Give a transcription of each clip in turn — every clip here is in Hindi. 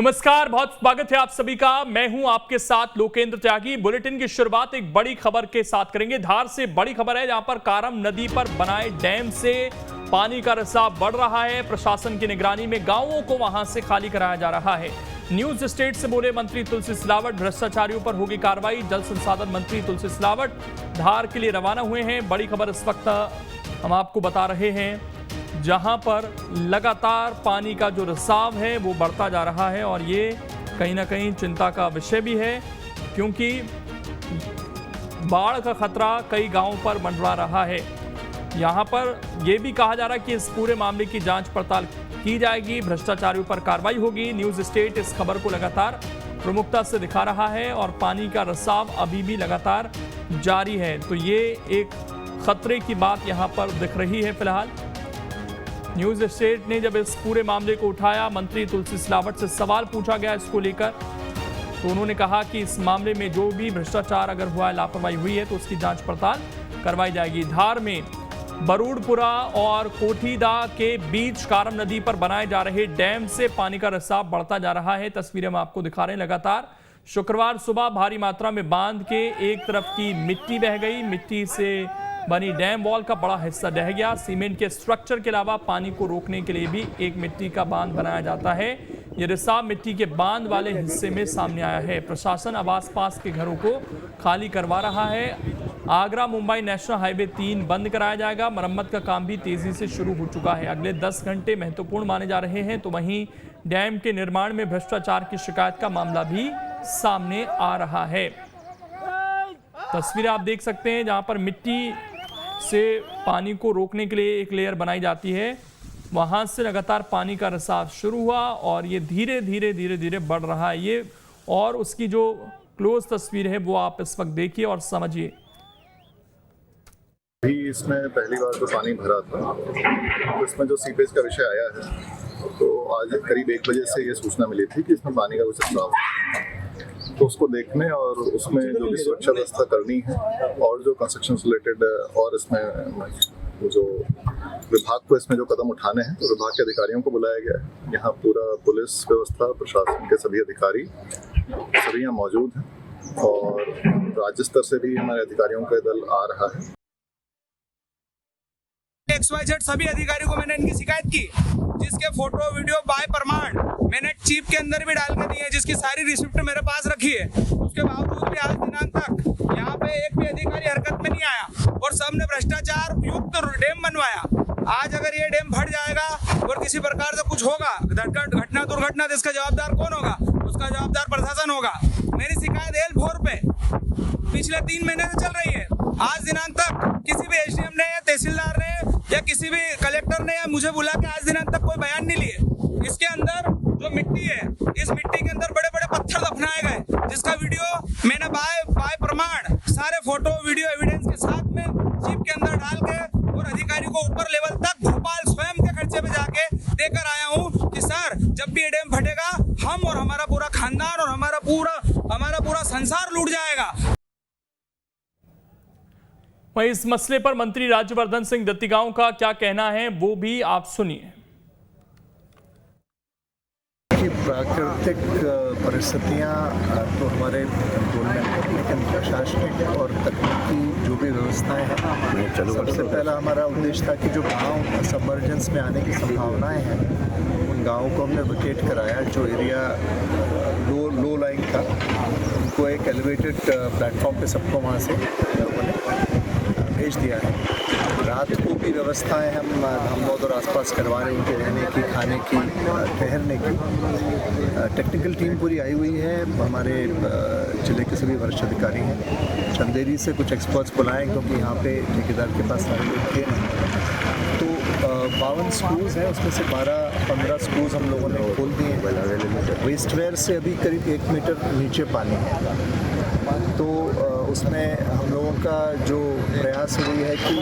नमस्कार, बहुत स्वागत है आप सभी का। मैं हूं आपके साथ लोकेंद्र त्यागी। बुलेटिन की शुरुआत एक बड़ी खबर के साथ करेंगे। धार से बड़ी खबर है, जहां पर कारम नदी पर बनाए डैम से पानी का रिसाव बढ़ रहा है। प्रशासन की निगरानी में गांवों को वहां से खाली कराया जा रहा है। न्यूज स्टेट से बोले मंत्री तुलसी सिलावट, भ्रष्टाचारियों पर होगी कार्रवाई। जल संसाधन मंत्री तुलसी सिलावट धार के लिए रवाना हुए हैं। बड़ी खबर इस वक्त हम आपको बता रहे हैं, जहां पर लगातार पानी का जो रिसाव है वो बढ़ता जा रहा है और ये कहीं ना कहीं चिंता का विषय भी है, क्योंकि बाढ़ का खतरा कई गांवों पर मंडरा रहा है। यहां पर यह भी कहा जा रहा है कि इस पूरे मामले की जांच पड़ताल की जाएगी, भ्रष्टाचारियों पर कार्रवाई होगी। न्यूज स्टेट इस खबर को लगातार प्रमुखता से दिखा रहा है और पानी का रिसाव अभी भी लगातार जारी है, तो ये एक खतरे की बात यहां पर दिख रही है। फिलहाल न्यूज स्टेट ने जब इस पूरे मामले को उठाया, मंत्री तुलसी सिलावट से सवाल पूछा गया इसको लेकर, तो उन्होंने कहा कि इस मामले में जो भी भ्रष्टाचार अगर हुआ है, लापरवाही हुई है, तो उसकी जांच पड़ताल करवाई जाएगी। धार में बरूडपुरा और कोठीदा के बीच कारम नदी पर बनाए जा रहे डैम से पानी का रिसाव बढ़ता जा रहा है। तस्वीरें हम आपको दिखा रहे हैं। लगातार शुक्रवार सुबह भारी मात्रा में बांध के एक तरफ की मिट्टी बह गई। मिट्टी से बनी डैम वॉल का बड़ा हिस्सा ढह गया। सीमेंट के स्ट्रक्चर के अलावा पानी को रोकने के लिए भी एक मिट्टी का बांध बनाया जाता है। यह रिसाव मिट्टी के बांध वाले हिस्से में सामने आया है। प्रशासन अब आसपास के घरों को खाली करवा रहा है। आगरा मुंबई नेशनल हाईवे 3 बंद कराया जाएगा। मरम्मत का काम भी तेजी से शुरू हो चुका है। अगले 10 घंटे महत्वपूर्ण माने जा रहे हैं। तो वहीं डैम के निर्माण में भ्रष्टाचार की शिकायत का मामला भी सामने आ रहा है। तस्वीरें आप देख सकते हैं, जहां पर मिट्टी से पानी को रोकने के लिए एक लेयर बनाई जाती है, वहां से लगातार पानी का रिसाव शुरू हुआ और ये धीरे धीरे बढ़ रहा है। ये और उसकी जो क्लोज तस्वीर है वो आप इस वक्त देखिए और समझिए। भी इसमें पहली बार तो पानी भरा था, तो इसमें जो सीपेज का विषय आया है, तो आज करीब 1 बजे से ये सूचना मिली थी कि इसमें पानी का कुछ रिसाव है। तो उसको देखने और उसमें जो भी सुरक्षा व्यवस्था करनी है और जो कंस्ट्रक्शन से रिलेटेड और इसमें जो विभाग को इसमें जो कदम उठाने हैं, तो विभाग के अधिकारियों को बुलाया गया है। यहाँ पूरा पुलिस व्यवस्था, प्रशासन के सभी अधिकारी सभी यहाँ मौजूद हैं और राज्य स्तर से भी हमारे अधिकारियों का दल आ रहा है। XYZ सभी अधिकारियों को मैंने इनकी शिकायत की, जिसके फोटो वीडियो बाय प्रमाण मैंने चिप के अंदर भी डाल के दी है, जिसकी सारी रिसिप्ट मेरे पास रखी है। उसके बावजूद भी आज दिनांक तक यहाँ पे एक भी अधिकारी हरकत में नहीं आया और सबने भ्रष्टाचार युक्त डैम बनवाया। आज अगर ये डैम फट जाएगा और किसी प्रकार से कुछ होगा, घटना दुर्घटना, तो इसका जवाबदार कौन होगा? उसका जवाबदार प्रशासन होगा। मेरी शिकायत L4 पे पिछले 3 महीने से चल रही है। आज दिनांक तक किसी भी SDM ने या तहसीलदार ने या किसी भी कलेक्टर ने या मुझे बुला के आज दिनांक तक कोई बयान नहीं लिए। इसके अंदर जो मिट्टी है, इस मिट्टी के अंदर बड़े बड़े पत्थर दफनाए गए, जिसका वीडियो मैंने बाय प्रमाण सारे फोटो वीडियो एविडेंस के साथ में चिप के अंदर डाल के और अधिकारी को ऊपर लेवल तक भोपाल स्वयं के खर्चे पे जाके देकर आया हूँ कि सर, जब भी ये डैम फटेगा हम और हमारा पूरा खानदान और हमारा पूरा संसार लूट जाएगा। वहीं इस मसले पर मंत्री राज्यवर्धन सिंह दत्तीगांव का क्या कहना है, वो भी आप सुनिए। प्राकृतिक परिस्थितियाँ तो हमारे कंट्रोल में हैं, लेकिन प्रशासनिक और तकनीकी जो भी व्यवस्थाएं हैं, सबसे पहला हमारा उद्देश्य था कि जो गांव सबमर्जेंस में आने की संभावनाएं हैं, उन गाँवों को हमने वेकेट कराया। जो एरिया लो लाइंग था, उनको एक एलिवेटेड प्लेटफॉर्म पे सबको वहाँ से लोगों ने भेज दिया है। रात को भी व्यवस्थाएं हम धामनोद और आसपास करवा रहे हैं, उनके रहने की, खाने की, ठहरने की। टेक्निकल टीम पूरी आई हुई है। हमारे जिले के सभी वरिष्ठ अधिकारी हैं। चंदेरी से कुछ एक्सपर्ट्स बुलाएं, क्योंकि यहाँ पे ठेकेदार के पास सारे लोग थे नहीं। तो 52 स्कूल्स हैं, उसमें से 12-15 स्कूल्स हम लोगों ने खोल दिए हैं। वेस्टवेयर से अभी करीब 1 मीटर नीचे पानी है, तो उसमें हम लोगों का जो प्रयास हुई है कि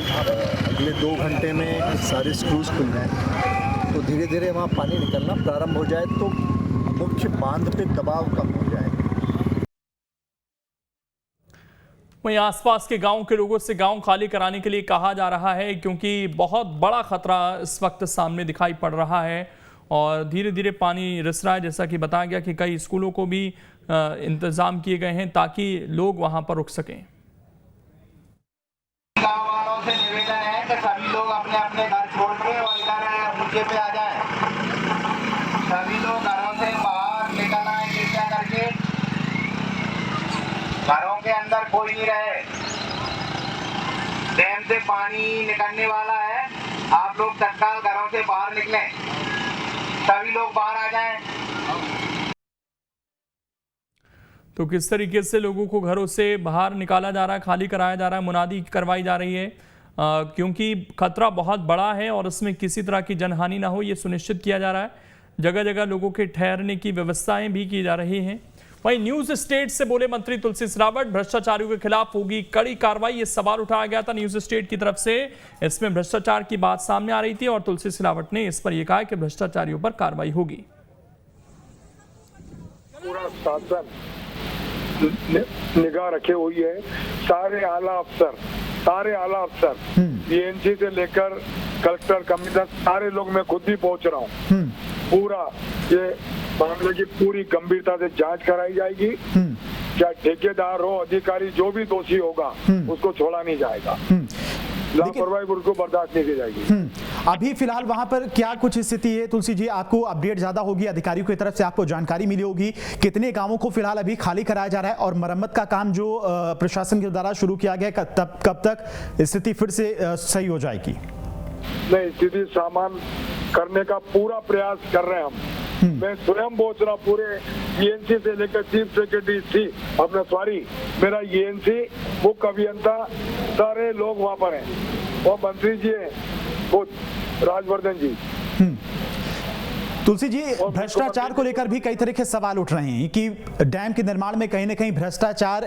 अगले 2 घंटे में सारे स्क्रूज खुल जाएं, तो धीरे धीरे वहाँ पानी निकलना प्रारंभ हो जाए, तो मुख्य बांध पे दबाव कम हो जाए। वहीं आसपास के गांव के लोगों से गांव खाली कराने के लिए कहा जा रहा है, क्योंकि बहुत बड़ा खतरा इस वक्त सामने दिखाई पड़ रहा है और धीरे धीरे पानी रिस रहा है। जैसा कि बताया गया कि कई स्कूलों को भी इंतजाम किए गए हैं ताकि लोग वहां पर रुक सकें। गाँव वालों से निवेदन है कि सभी लोग अपने अपने घर छोड़ के और इधर ऊंचे पे आ जाएं। सभी लोग घरों से बाहर निकल आए कृपया करके, घरों के अंदर कोई नहीं रहे। डैम से पानी निकलने वाला है, आप लोग तत्काल घरों से बाहर निकलें, सभी लोग बाहर आ जाएं। तो किस तरीके से लोगों को घरों से बाहर निकाला जा रहा है, खाली कराया जा रहा है, मुनादी करवाई जा रही है, क्योंकि खतरा बहुत बड़ा है और इसमें किसी तरह की जनहानि ना हो ये सुनिश्चित किया जा रहा है। जगह जगह लोगों के ठहरने की व्यवस्थाएं भी की जा रही हैं। वहीं न्यूज स्टेट से बोले मंत्री तुलसी सिलावट, भ्रष्टाचारियों के खिलाफ होगी कड़ी कार्रवाई। ये सवाल उठाया गया था न्यूज स्टेट की तरफ से, इसमें भ्रष्टाचार की बात सामने आ रही थी और तुलसी सिलावट ने इस पर यह कहा कि भ्रष्टाचारियों पर कार्रवाई होगी। पूरा शासन निगाह रखे हुई है, सारे आला अफसर बीएनसी से लेकर कलेक्टर कमिश्नर सारे लोग, मैं खुद भी पहुंच रहा हूँ। पूरा ये मामले की पूरी गंभीरता से जांच कराई जाएगी। क्या ठेकेदार हो, अधिकारी, जो भी दोषी होगा उसको छोड़ा नहीं जाएगा, लापरवाही को बर्दाश्त नहीं की जाएगी। अभी फिलहाल वहां पर क्या कुछ स्थिति है तुलसी जी? आपको अपडेट ज्यादा होगी, अधिकारियों की तरफ से आपको जानकारी मिली होगी, कितने गांवों को फिलहाल अभी खाली कराया जा रहा है और मरम्मत का काम जो प्रशासन के द्वारा शुरू किया गया कब तक स्थिति फिर से सही हो जाएगी? नहीं, स्थिति सामान करने का पूरा प्रयास कर रहे हैं हम। मैं स्वयं पहुंच रहा, पूरे ईएनसी से लेकर चीफ सेक्रेटरी मेरा ईएनसी मुख्य अभियंता सारे लोग वहाँ पर हैं और मंत्री जी हैं खुद राजवर्धन जी। तुलसी जी, भ्रष्टाचार को लेकर भी कई तरह के सवाल उठ रहे हैं कि डैम के निर्माण में कहीं न कहीं भ्रष्टाचार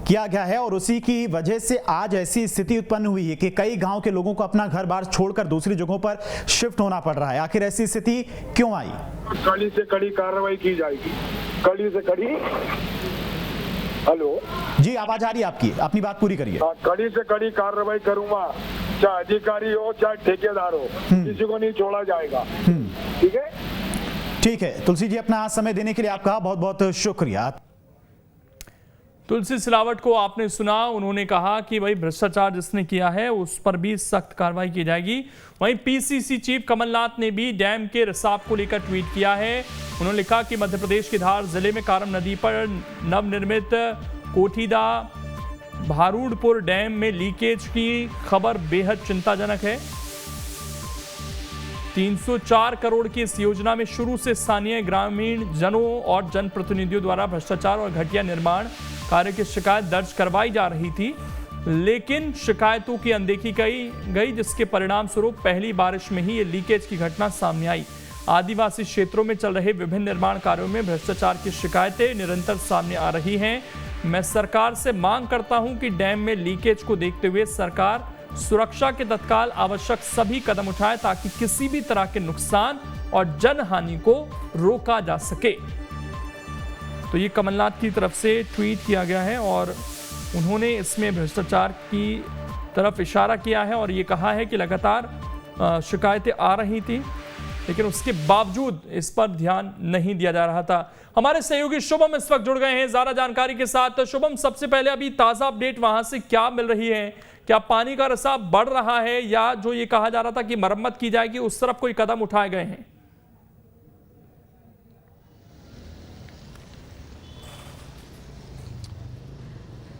किया गया है और उसी की वजह से आज ऐसी स्थिति उत्पन्न हुई है कि कई गांव के लोगों को अपना घर बार छोड़कर दूसरी जगहों पर शिफ्ट होना पड़ रहा है। आखिर ऐसी स्थिति क्यों आई? कड़ी से कड़ी कार्रवाई की जाएगी, कड़ी से कड़ी। हेलो जी, आवाज आ रही है आपकी, अपनी बात पूरी करिए। कड़ी से कड़ी कार्रवाई करूंगा, चाहे अधिकारी हो चाहे ठेकेदार हो, किसी को नहीं छोड़ा जाएगा। ठीक है, ठीक है तुलसी जी, अपना समय देने के लिए आपका बहुत बहुत शुक्रिया। तुलसी सिलावट को आपने सुना, उन्होंने कहा कि भाई भ्रष्टाचार जिसने किया है उस पर भी सख्त कार्रवाई की जाएगी। वहीं पीसीसी चीफ कमलनाथ ने भी डैम के रिसाव को लेकर ट्वीट किया है। उन्होंने लिखा कि मध्य प्रदेश के धार जिले में कारम नदी पर नवनिर्मित कोठीदा भारूडपुर डैम में लीकेज की खबर बेहद चिंताजनक है। 304 करोड़ की इस योजना में शुरू से स्थानीय ग्रामीण जनों और जनप्रतिनिधियों द्वारा भ्रष्टाचार और घटिया निर्माण कार्य की शिकायत दर्ज करवाई जा रही थी, लेकिन शिकायतों की अनदेखी की गई, जिसके परिणाम स्वरूप पहली बारिश में ही ये लीकेज की घटना सामने आई। आदिवासी क्षेत्रों में चल रहे विभिन्न निर्माण कार्यों में भ्रष्टाचार की शिकायतें निरंतर सामने आ रही हैं। मैं सरकार से मांग करता हूं कि डैम में लीकेज को देखते हुए सरकार सुरक्षा के तत्काल आवश्यक सभी कदम उठाए ताकि किसी भी तरह के नुकसान और जनहानि को रोका जा सके। तो ये कमलनाथ की तरफ से ट्वीट किया गया है और उन्होंने इसमें भ्रष्टाचार की तरफ इशारा किया है और ये कहा है कि लगातार शिकायतें आ रही थी, लेकिन उसके बावजूद इस पर ध्यान नहीं दिया जा रहा था। हमारे सहयोगी शुभम इस वक्त जुड़ गए हैं ज्यादा जानकारी के साथ। शुभम, सबसे पहले अभी ताजा अपडेट वहां से क्या मिल रही है? क्या पानी का रिसाव बढ़ रहा है या जो ये कहा जा रहा था कि मरम्मत की जाएगी उस तरफ कोई कदम उठाए गए हैं?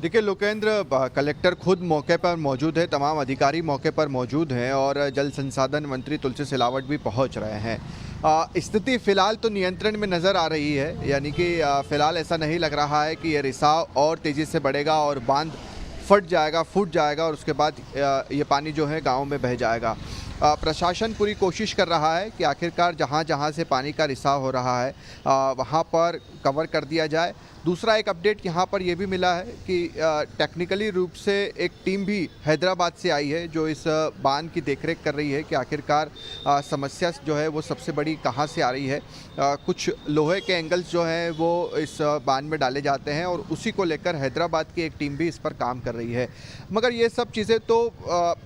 देखिए लोकेंद्र, कलेक्टर खुद मौके पर मौजूद है, तमाम अधिकारी मौके पर मौजूद हैं और जल संसाधन मंत्री तुलसी सिलावट भी पहुंच रहे हैं। स्थिति फिलहाल तो नियंत्रण में नज़र आ रही है, यानी कि फिलहाल ऐसा नहीं लग रहा है कि ये रिसाव और तेज़ी से बढ़ेगा और बांध फूट जाएगा और उसके बाद ये पानी जो है गाँव में बह जाएगा। प्रशासन पूरी कोशिश कर रहा है कि आखिरकार जहाँ से पानी का रिसाव हो रहा है वहाँ पर कवर कर दिया जाए। दूसरा एक अपडेट यहाँ पर यह भी मिला है कि टेक्निकली रूप से एक टीम भी हैदराबाद से आई है जो इस बांध की देखरेख कर रही है कि आखिरकार समस्या जो है वो सबसे बड़ी कहाँ से आ रही है। कुछ लोहे के एंगल्स जो हैं वो इस बांध में डाले जाते हैं और उसी को लेकर हैदराबाद की एक टीम भी इस पर काम कर रही है। मगर ये सब चीज़ें तो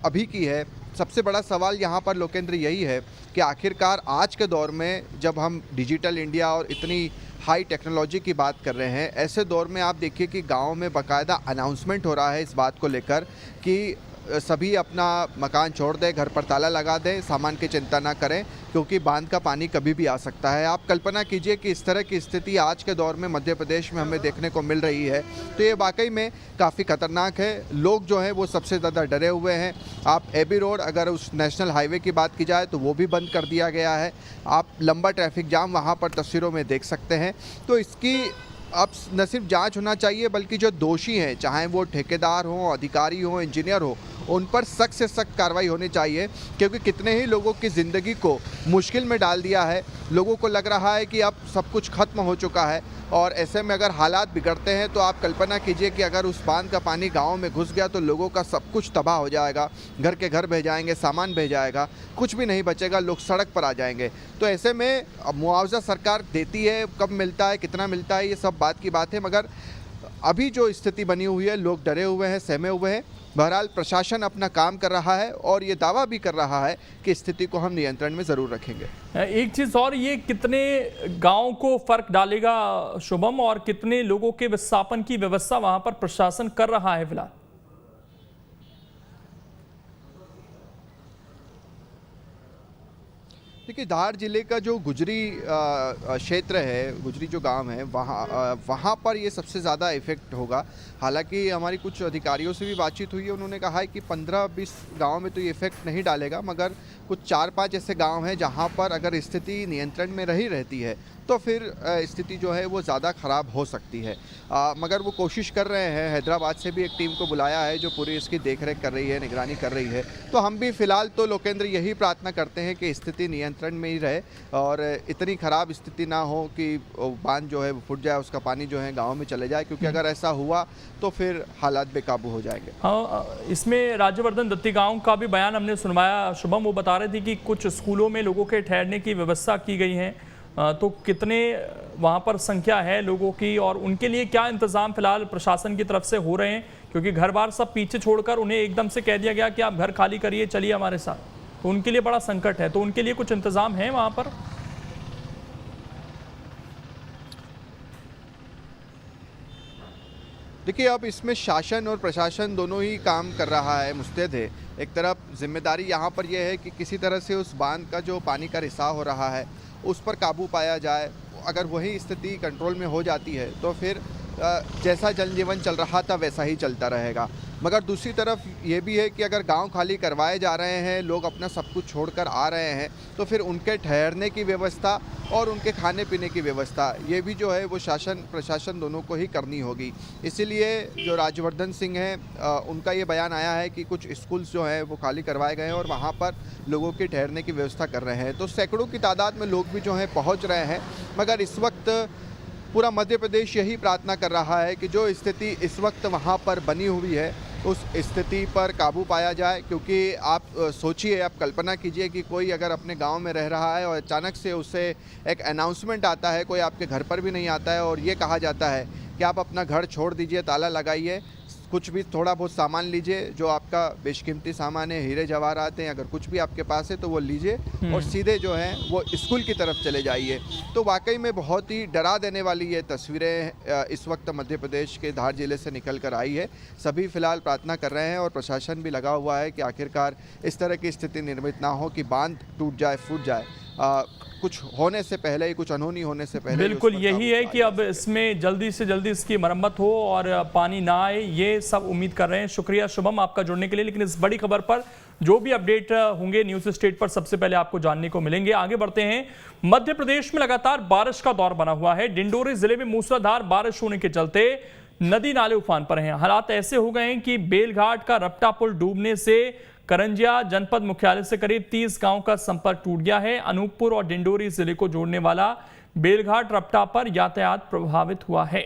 अभी की है, सबसे बड़ा सवाल यहाँ पर लोकेंद्र यही है कि आखिरकार आज के दौर में जब हम डिजिटल इंडिया और इतनी हाई टेक्नोलॉजी की बात कर रहे हैं, ऐसे दौर में आप देखिए कि गांव में बाकायदा अनाउंसमेंट हो रहा है इस बात को लेकर कि सभी अपना मकान छोड़ दें, घर पर ताला लगा दें, सामान की चिंता ना करें क्योंकि बांध का पानी कभी भी आ सकता है। आप कल्पना कीजिए कि इस तरह की स्थिति आज के दौर में मध्य प्रदेश में हमें देखने को मिल रही है, तो ये वाकई में काफ़ी खतरनाक है। लोग जो हैं वो सबसे ज़्यादा डरे हुए हैं। आप एबी रोड, अगर उस नेशनल हाईवे की बात की जाए तो वो भी बंद कर दिया गया है। आप लंबा ट्रैफिक जाम वहाँ पर तस्वीरों में देख सकते हैं। तो इसकी अब न सिर्फ जांच होना चाहिए बल्कि जो दोषी हैं, चाहे वो ठेकेदार हों, अधिकारी हों, इंजीनियर हो, उन पर सख्त से सख्त कार्रवाई होनी चाहिए क्योंकि कितने ही लोगों की ज़िंदगी को मुश्किल में डाल दिया है। लोगों को लग रहा है कि अब सब कुछ खत्म हो चुका है और ऐसे में अगर हालात बिगड़ते हैं तो आप कल्पना कीजिए कि अगर उस बांध का पानी गाँव में घुस गया तो लोगों का सब कुछ तबाह हो जाएगा, घर के घर बह जाएंगे, सामान बह जाएगा, कुछ भी नहीं बचेगा, लोग सड़क पर आ जाएंगे। तो ऐसे में मुआवजा सरकार देती है, कब मिलता है, कितना मिलता है, ये सब बात की बात है, मगर अभी जो स्थिति बनी हुई है, लोग डरे हुए हैं, सहमे हुए हैं। बहरहाल प्रशासन अपना काम कर रहा है और ये दावा भी कर रहा है कि स्थिति को हम नियंत्रण में ज़रूर रखेंगे। एक चीज़ और, ये कितने गांव को फर्क डालेगा शुभम, और कितने लोगों के विस्थापन की व्यवस्था वहां पर प्रशासन कर रहा है फिलहाल? देखिए, धार जिले का जो गुजरी क्षेत्र है, गुजरी जो गांव है, वहाँ पर ये सबसे ज़्यादा इफ़ेक्ट होगा। हालांकि हमारी कुछ अधिकारियों से भी बातचीत हुई है, उन्होंने कहा है कि 15-20 गांव में तो ये इफ़ेक्ट नहीं डालेगा, मगर कुछ 4-5 ऐसे गांव हैं जहां पर अगर स्थिति नियंत्रण में रही रहती है तो फिर स्थिति जो है वो ज़्यादा ख़राब हो सकती है। मगर वो कोशिश कर रहे हैं। हैदराबाद से भी एक टीम को बुलाया है जो पूरी इसकी देखरेख कर रही है, निगरानी कर रही है। तो हम भी फ़िलहाल तो लोकेंद्र यही प्रार्थना करते हैं कि स्थिति नियंत्रण में ही रहे और इतनी ख़राब स्थिति ना हो कि बांध जो है वो फूट जाए, उसका पानी जो है गाँव में चले जाए, क्योंकि अगर ऐसा हुआ तो फिर हालात बेकाबू हो जाएंगे। हाँ, इसमें राज्यवर्धन दत्ती गांव का भी बयान हमने सुनवाया। शुभम, वो बता रहे थे कि कुछ स्कूलों में लोगों के ठहरने की व्यवस्था की गई है, तो कितने वहां पर संख्या है लोगों की और उनके लिए क्या इंतजाम फिलहाल प्रशासन की तरफ से हो रहे हैं? क्योंकि घर बार सब पीछे छोड़कर उन्हें एकदम से कह दिया गया कि आप घर खाली करिए, चलिए हमारे साथ, तो उनके लिए बड़ा संकट है। तो उनके लिए कुछ इंतजाम है वहां पर? देखिए, अब इसमें शासन और प्रशासन दोनों ही काम कर रहा है, मुस्तैद है। एक तरफ जिम्मेदारी यहाँ पर यह है कि किसी तरह से उस बांध का जो पानी का रिसाव हो रहा है उस पर काबू पाया जाए। अगर वही स्थिति कंट्रोल में हो जाती है तो फिर जैसा जनजीवन चल रहा था वैसा ही चलता रहेगा। मगर दूसरी तरफ ये भी है कि अगर गांव खाली करवाए जा रहे हैं, लोग अपना सब कुछ छोड़कर आ रहे हैं, तो फिर उनके ठहरने की व्यवस्था और उनके खाने पीने की व्यवस्था ये भी जो है वो शासन प्रशासन दोनों को ही करनी होगी। इसीलिए जो राज्यवर्धन सिंह हैं उनका ये बयान आया है कि कुछ स्कूल्स जो हैं वो खाली करवाए गए हैं और वहाँ पर लोगों के ठहरने की व्यवस्था कर रहे हैं। तो सैकड़ों की तादाद में लोग भी जो हैं पहुँच रहे हैं। मगर इस वक्त पूरा मध्य प्रदेश यही प्रार्थना कर रहा है कि जो स्थिति इस वक्त वहाँ पर बनी हुई है उस स्थिति पर काबू पाया जाए। क्योंकि आप सोचिए, आप कल्पना कीजिए कि कोई अगर अपने गांव में रह रहा है और अचानक से उसे एक अनाउंसमेंट आता है, कोई आपके घर पर भी नहीं आता है और ये कहा जाता है कि आप अपना घर छोड़ दीजिए, ताला लगाइए, कुछ भी थोड़ा बहुत सामान लीजिए, जो आपका बेशकीमती सामान है, हीरे जवाहरात हैं, अगर कुछ भी आपके पास है तो वो लीजिए और सीधे जो हैं वो स्कूल की तरफ चले जाइए। तो वाकई में बहुत ही डरा देने वाली ये तस्वीरें इस वक्त मध्य प्रदेश के धार जिले से निकल कर आई है। सभी फिलहाल प्रार्थना कर रहे हैं और प्रशासन भी लगा हुआ है कि आखिरकार इस तरह की स्थिति निर्मित ना हो कि बांध टूट जाए, फूट जाए, कुछ होने से पहले ही, कुछ अनहोनी होने से पहले। बिल्कुल यही है कि अब इसमें जल्दी से जल्दी इसकी मरम्मत हो और पानी ना आए, ये सब उम्मीद कर रहे हैं। शुक्रिया शुभम आपका जुड़ने के लिए। लेकिन इस बड़ी खबर पर जो भी अपडेट होंगे न्यूज़ स्टेट पर सबसे पहले आपको जानने को मिलेंगे। आगे बढ़ते हैं। मध्य प्रदेश में लगातार बारिश का दौर बना हुआ है। डिंडोरी जिले में मूसलाधार बारिश होने के चलते नदी नाले उफान पर हैं। हालात ऐसे हो गए हैं कि बेलघाट का रपटा पुल डूबने से करंजिया जनपद मुख्यालय से करीब 30 गांव का संपर्क टूट गया है। अनूपपुर और डिंडोरी जिले को जोड़ने वाला बेलघाट रपटा पर यातायात प्रभावित हुआ है।